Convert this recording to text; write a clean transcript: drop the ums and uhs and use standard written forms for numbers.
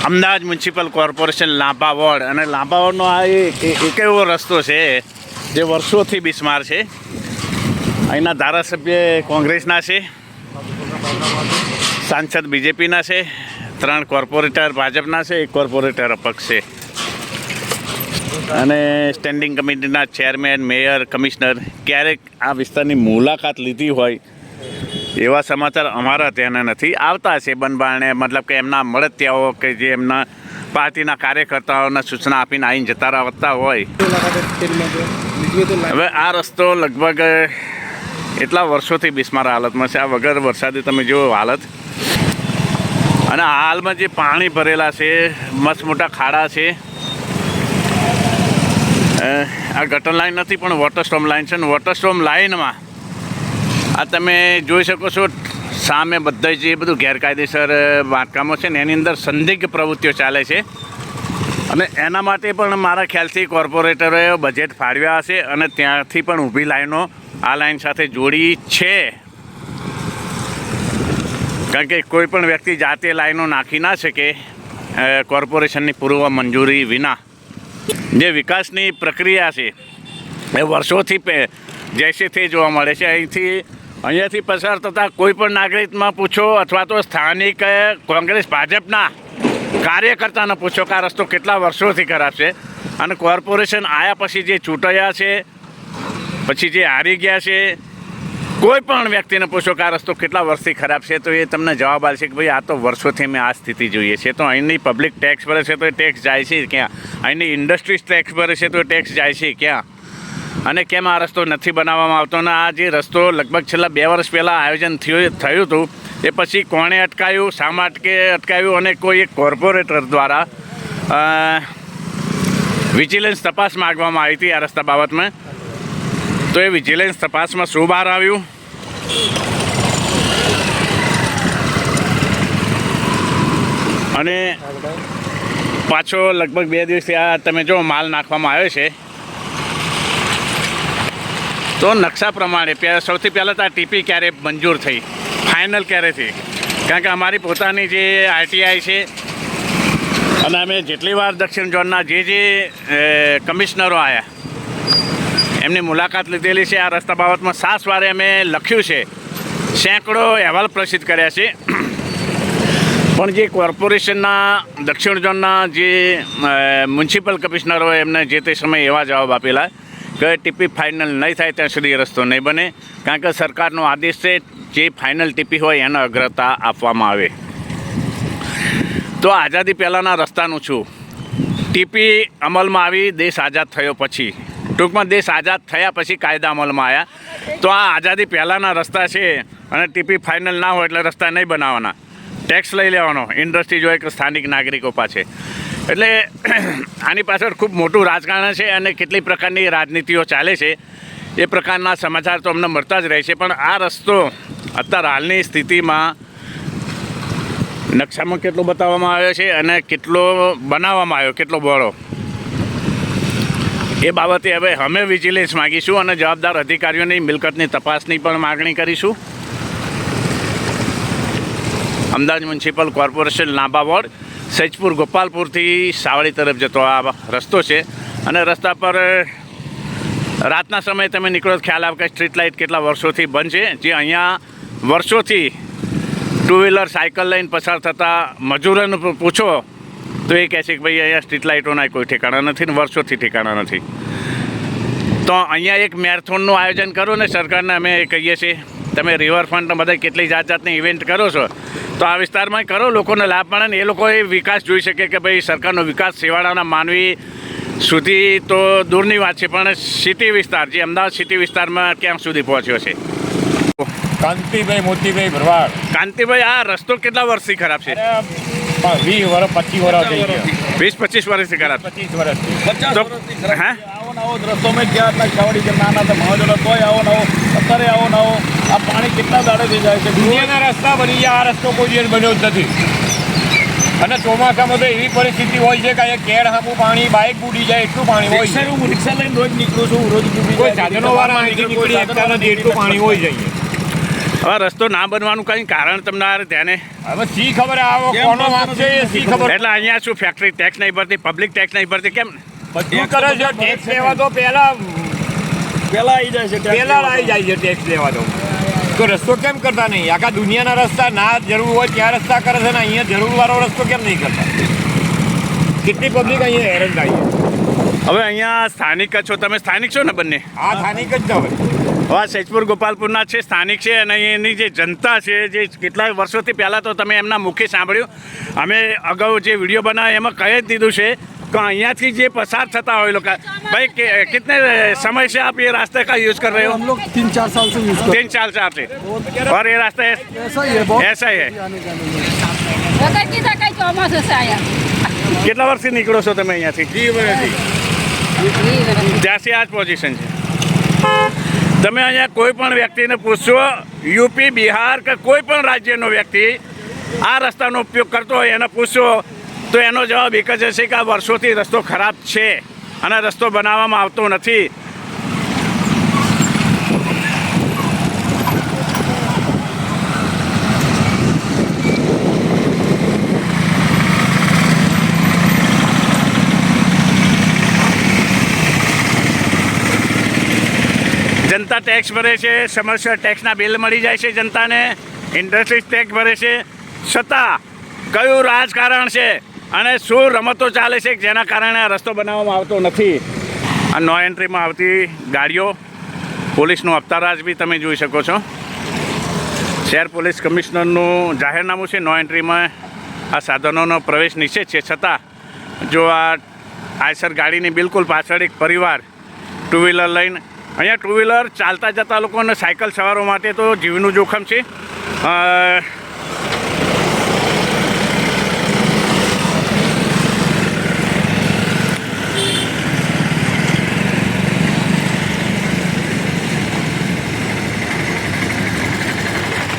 Ahmedabad municipal corporation લાંબા ward અને લાંબા વોર્ડનો આ એક એવો રસ્તો છે જે વર્ષોથી બિસ્માર છે. અહીંના ધારાસભ્ય કોંગ્રેસના છે, સાંસદ બીજેપીના છે, 3 કોર્પોરેટર ભાજપના છે, 1 કોર્પોરેટર અપક્ષ છે અને સ્ટેન્ડિંગ કમિટીના ચેરમેન, મેયર, કમિશનર ક્યારેક આ વિસ્તારની મુલાકાત લીધી હોય એવા સમાચાર અમારા ત્યાંના નથી. આવતા છે બનબાણે, મતલબ કે એમના મળતિયાઓ કે જે એમના પાર્ટીના કાર્યકર્તાઓને સૂચના આપીને આવીને જતા રહેતા હોય. હવે આ રસ્તો લગભગ એટલા વર્ષોથી બિસ્માર હાલતમાં છે. આ વગર વરસાદે તમે જુઓ હાલત, અને હાલમાં જે પાણી ભરેલા છે, મસ્ત મોટા ખાડા છે. આ ગટર લાઈન નથી પણ વોટર સ્ટોમ લાઈન છે. વોટર સ્ટોમ લાઈનમાં આ તમે જોઈ શકો છો સામે બધા જે બધું ગેરકાયદેસર બાંધકામો છે ને એની અંદર સંદિગ્ધ પ્રવૃત્તિઓ ચાલે છે, અને એના માટે પણ મારા ખ્યાલથી કોર્પોરેટરોએ બજેટ ફાળવ્યા હશે અને ત્યાંથી પણ ઊભી લાઈનો આ લાઈન સાથે જોડી છે. કારણ કે કોઈ પણ વ્યક્તિ જાતે લાઈનો નાખી ના શકે કોર્પોરેશનની પૂર્વ મંજૂરી વિના. જે વિકાસની પ્રક્રિયા છે એ વર્ષોથી જૈસે તે જોવા મળે છે. અહીંયાથી પસાર થતા કોઈ પણ નાગરિકમાં પૂછો અથવા તો સ્થાનિક કોંગ્રેસ ભાજપના કાર્યકર્તાને પૂછો કે આ રસ્તો કેટલા વર્ષોથી ખરાબ છે, અને કોર્પોરેશન આવ્યા પછી જે ચૂંટાયા છે, પછી જે હારી ગયા છે, કોઈ પણ વ્યક્તિને પૂછો કે આ રસ્તો કેટલા વર્ષથી ખરાબ છે તો એ તમને જવાબ આપશે કે ભાઈ આ તો વર્ષોથી અમે આ સ્થિતિ જોઈએ છે. તો અહીંની પબ્લિક ટેક્સ ભરે છે તો એ ટેક્સ જાય છે ક્યાં? અહીંની ઇન્ડસ્ટ્રીઝ ટેક્સ ભરે છે તો એ ટેક્સ જાય છે ક્યાં? અને કેમ આ રસ્તો નથી બનાવવામાં આવતો? અને આ જે રસ્તો લગભગ છેલ્લા 2 વર્ષ પહેલાં આયોજન થયું હતું એ પછી કોણે અટકાવ્યું, શા માટે અટકાવ્યું, અને કોઈ એક કોર્પોરેટર દ્વારા વિજિલન્સ તપાસ માગવામાં આવી હતી આ રસ્તા બાબતમાં. તો એ વિજિલન્સ તપાસમાં શું બહાર આવ્યું? અને પાછો લગભગ 2 દિવસથી આ તમે જો માલ નાખવામાં આવ્યો છે. તો નકશા પ્રમાણે સૌથી પહેલાં તો આ ટીપી ક્યારે મંજૂર થઈ, ફાઇનલ ક્યારે થઈ? કારણ કે અમારી પોતાની જે આરટીઆઈ છે અને અમે જેટલી વાર દક્ષિણ ઝોનના જે કમિશનરો આવ્યા એમની મુલાકાત લીધેલી છે. આ રસ્તા બાબતમાં 7 વારે અમે લખ્યું છે, સેંકડો અહેવાલ પ્રસિદ્ધ કર્યા છે. પણ જે કોર્પોરેશનના દક્ષિણ ઝોનના જે મ્યુનિસિપલ કમિશનરો એમને જે તે સમયે એવા જવાબ આપેલા કે ટીપી ફાઇનલ નહીં થાય ત્યાં સુધી રસ્તો નહીં બને, કારણ કે સરકારનો આદેશ છે જે ફાઇનલ ટીપી હોય એને અગ્રતા આપવામાં આવે. તો આઝાદી પહેલાંના રસ્તાનું છું. ટીપી અમલમાં આવી દેશ આઝાદ થયો પછી, ટૂંકમાં દેશ આઝાદ થયા પછી કાયદા અમલમાં આવ્યા. તો આ આઝાદી પહેલાંના રસ્તા છે અને ટીપી ફાઇનલ ના હોય એટલે રસ્તા નહીં બનાવવાના, ટેક્સ લઈ લેવાનો ઇન્ડસ્ટ્રી જોઈએ કે સ્થાનિક નાગરિકો પાસે. એટલે આની પાછળ ખૂબ મોટું રાજકારણ છે અને કેટલી પ્રકારની રાજનીતિઓ ચાલે છે એ પ્રકારના સમાચાર તો અમને મળતા જ રહે છે. પણ આ રસ્તો અત્યારે હાલની સ્થિતિમાં નકશામાં કેટલો બતાવવામાં આવ્યો છે અને કેટલો બનાવવામાં આવ્યો, કેટલો બહોળો, એ બાબતે હવે અમે વિજિલન્સ માગીશું અને જવાબદાર અધિકારીઓની મિલકતની તપાસની પણ માગણી કરીશું. અમદાવાદ મ્યુનિસિપલ કોર્પોરેશન લાંબા વોર્ડ, સૈજપુર ગોપાલપુરથી સાવડી તરફ જતો આ રસ્તો છે. અને રસ્તા પર રાતના સમયે તમે નીકળો તો ખ્યાલ આવે કે સ્ટ્રીટ લાઇટ કેટલા વર્ષોથી બંધ છે. જે અહીંયા વર્ષોથી 2 વ્હીલર સાયકલ લઈને પસાર થતા મજૂરોને પૂછો તો એ કહે છે કે ભાઈ અહીંયા સ્ટ્રીટ લાઇટોના કોઈ ઠેકાણા નથી ને વર્ષોથી ઠેકાણા નથી. તો અહીંયા એક મેરેથોનનું આયોજન કરો ને સરકારને અમે કહીએ છીએ, તમે રિવરફ્રન્ટ બધા કેટલી જાતની ઇવેન્ટ કરો છો તો આ વિસ્તારમાં કરો, લોકોને લાભ મળે ને એ લોકોએ વિકાસ જોઈ શકે કે ભાઈ સરકારનો વિકાસ છેવાડાના માનવી સુધી તો દૂરની વાત છે, પણ સિટી વિસ્તાર જે અમદાવાદ સિટી વિસ્તારમાં ક્યાં સુધી પહોંચ્યો છે? કાંતિભાઈ મોતીભાઈ ભરવાડ. કાંતિભાઈ, આ રસ્તો કેટલા વર્ષથી ખરાબ છે? 20 વર્ષ 25 વર્ષ થઈ ગયા. 20-25 વર્ષથી ખરાબ. 25 વર્ષથી. તો હા, આવો રસ્તો મેં ગયા હતા ચાવડી કે નાના તો મહોદય તોય આવો નવો, અત્યારે આવો નવો. આ પાણી કેટલા દાડેથી જાય છે? દુનિયાના રસ્તા બની ગયા, આ રસ્તો કોઈ દિવસ બન્યો જ નથી. અને ચોમાસામાં તો એવી પરિસ્થિતિ હોય છે કે અહીંયા કેળ હામું પાણી, બાઇક બુડી જાય એટલું પાણી હોય છે. હું રિક્ષા લઈને રોજ નીકળું છું, રોજ કોઈ સાધનો વાળા નીકળી એકતા નથી એટલું પાણી હોય જાય. હવે રસ્તો ના બનવાનું કંઈ કારણ તમને આ ધ્યાને હવે શી ખબર આવો કોનો વાંક છે એ શી ખબર. એટલે અહીંયા શું ફેક્ટરી ટેક્સ નહીં ભરતી, પબ્લિક ટેક્સ નહીં ભરતી, કેમ? બધું કરે છે ટેક્સ લેવા તો પહેલા આવી જાય છે ટેક્સ લેવા તો રસ્તો કેમ કરતા નહીં? આખા દુનિયાના રસ્તા ના જરૂર હોય ત્યાં રસ્તા કરે છે ને અહીંયા જરૂરવાળો રસ્તો કેમ નહીં કરતા? કેટલી પબ્લિક અહીંયા હેરાન થાય છે. હવે અહીંયા સ્થાનિક જ છો તમે, સ્થાનિક છો ને બંને? આ સ્થાનિક જ છે હવે. હવે સૈજપુર ગોપાલપુરના છે, સ્થાનિક છે, અને એની જે જનતા છે, જે કેટલાય વર્ષોથી પહેલાં તો તમે એમના મુખે સાંભળ્યું, અમે અગાઉ જે વિડીયો બનાવ્યો એમાં કહી જ દીધું છે कि यहाँ थी जे पसार थता हो लोग भाई कितने समय से आप ये रास्ते का यूज कर रहे हो? हम लोग 3-4 साल से यूज कर 3-4 साल से। और ये रास्ता ऐसा ही है, बहुत ऐसा ही है। आने जाने में। કેટલા વર્ષથી નીકળો છો તમે અહીંયાથી? ત્યાંથી આ જ પોઝિશન છે. તમે અહીંયા કોઈ પણ વ્યક્તિને પૂછશો, યુપી, બિહાર કે કોઈ પણ રાજ્યનો વ્યક્તિ આ રસ્તાનો ઉપયોગ કરતો હોય એને પૂછશો તો એનો જવાબ એક જ હશે કે આ વર્ષોથી રસ્તો ખરાબ છે અને રસ્તો બનાવવામાં આવતો નથી. જનતા ટેક્સ ભરે છે, સમયસર ટેક્સના બિલ મળી જાય છે જનતાને, ઇન્ડસ્ટ્રીઝ ટેક્સ ભરે છે, છતાં કયું રાજકારણ છે અને શું રમતો ચાલે છે જેના કારણે આ રસ્તો બનાવવામાં આવતો નથી. આ નો એન્ટ્રીમાં આવતી ગાડીઓ, પોલીસનું હપ્તારાજ બી તમે જોઈ શકો છો. શહેર પોલીસ કમિશનરનું જાહેરનામું છે, નો એન્ટ્રીમાં આ સાધનોનો પ્રવેશ નિષેધ છે, છતાં જો આ આયસર ગાડીની બિલકુલ પાછળ એક પરિવાર ટુ વ્હીલર લઈને, અહીંયા ટુ વ્હીલર ચાલતા જતા લોકો અને સાયકલ સવારો માટે તો જીવનું જોખમ છે.